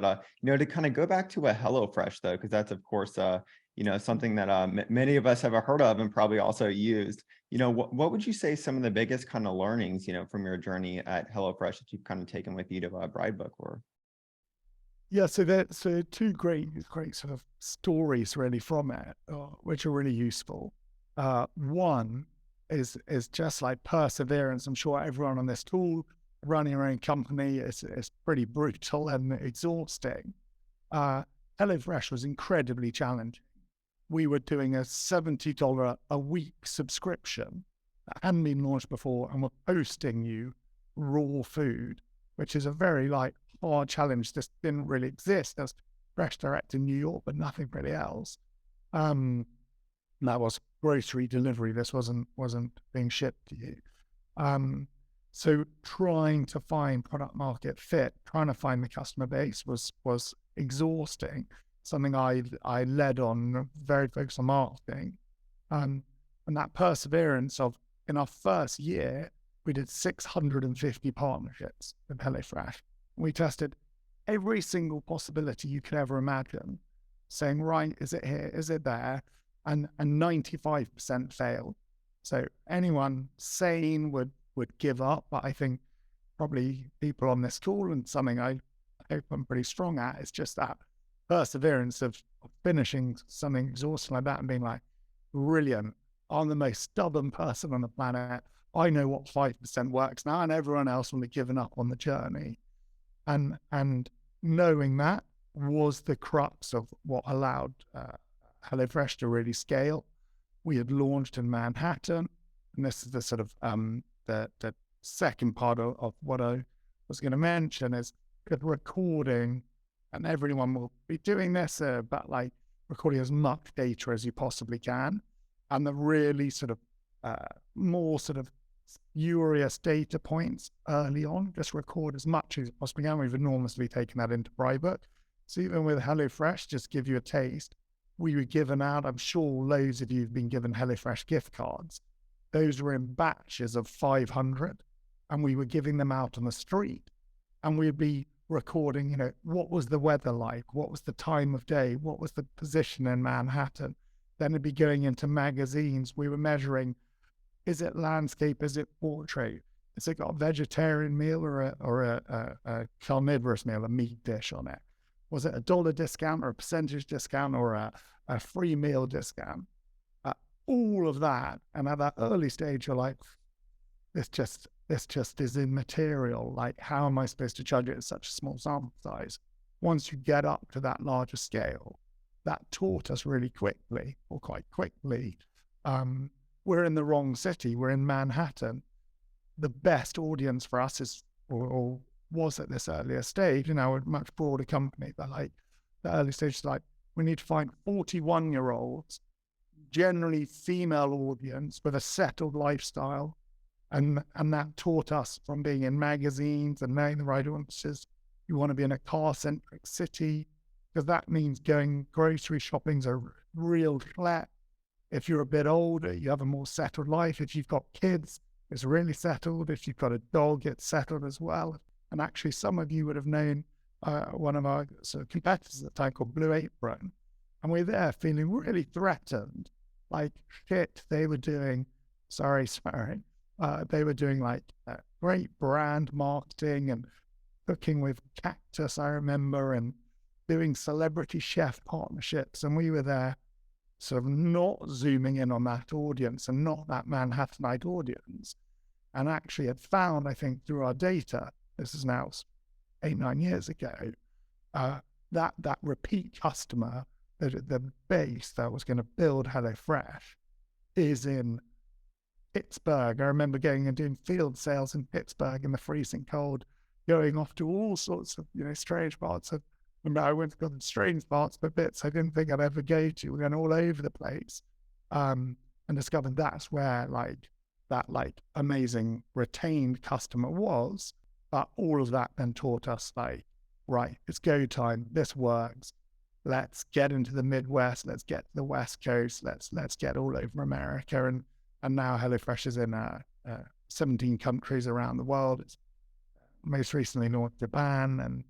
To kind of go back to a HelloFresh though, because that's of course, something that many of us have heard of and probably also used. What would you say some of the biggest kind of learnings, from your journey at HelloFresh that you've kind of taken with you to Bridebook were? Yeah, so two great sort of stories really from it, which are really useful. One is just like perseverance. I'm sure everyone on this call running your own company is pretty brutal and exhausting. Uh, HelloFresh was incredibly challenging. We were doing a $70 a week subscription that hadn't been launched before, and were posting you raw food, which is a very hard challenge. This didn't really exist. There's Fresh Direct in New York, but nothing really else. Um, that was grocery delivery. This wasn't being shipped to you. Um, so trying to find product market fit, trying to find the customer base was exhausting. Something I led on, very focused on marketing, and that perseverance of in our first year we did 650 partnerships with HelloFresh. We tested every single possibility you could ever imagine, saying, right, is it here? Is it there? And 95% failed. So anyone sane would give up. But I think probably people on this call, and something I hope I'm pretty strong at, is just that perseverance of finishing something exhausting like that and being like, brilliant. I'm the most stubborn person on the planet. I know what 5% works now, and everyone else will have given up on the journey. And knowing that was the crux of what allowed HelloFresh to really scale. We had launched in Manhattan, and this is the sort of the second part of what I was going to mention is good recording, and everyone will be doing this, but recording as much data as you possibly can, and the really sort of more sort of spurious data points early on. Just record as much as you possibly can. We've enormously taken that into Bridebook. So even with HelloFresh, just give you a taste, we were given out, I'm sure loads of you have been given HelloFresh gift cards. Those were in batches of 500, and we were giving them out on the street. And we'd be recording, what was the weather like? What was the time of day? What was the position in Manhattan? Then it'd be going into magazines. We were measuring, is it landscape? Is it portrait? Has it got a vegetarian meal or a carnivorous meal, a meat dish on it? Was it a dollar discount or a percentage discount or a free meal discount? All of that. And at that early stage, you're like, this just is immaterial. Like, how am I supposed to judge it at such a small sample size? Once you get up to that larger scale, that taught us really quickly, or quite quickly, we're in the wrong city. We're in Manhattan. The best audience for us is, or was at this earlier stage, we're a much broader company, but the early stage is we need to find 41-year-olds, generally female audience with a settled lifestyle. And that taught us from being in magazines and knowing the right audiences. You want to be in a car-centric city, because that means going grocery shopping's a real schlep. If you're a bit older, you have a more settled life. If you've got kids, it's really settled. If you've got a dog, it's settled as well. And actually, some of you would have known one of our sort of competitors at the time called Blue Apron. And we're there feeling really threatened. Like, shit, they were doing, sorry, swearing, they were doing great brand marketing and cooking with cactus, I remember, and doing celebrity chef partnerships. And we were there sort of not zooming in on that audience and not that Manhattanite audience. And actually had found, I think, through our data, this is now 8-9 years ago, that repeat customer, the base that was going to build HelloFresh is in Pittsburgh. I remember going and doing field sales in Pittsburgh in the freezing cold, going off to all sorts of, strange parts of, I went to go to strange parts, but bits I didn't think I'd ever go to. We went all over the place, and discovered that's where that amazing retained customer was. But all of that then taught us right, it's go time. This works. Let's get into the Midwest. Let's get to the West Coast. Let's get all over America. And now HelloFresh is in 17 countries around the world. It's most recently launched Japan and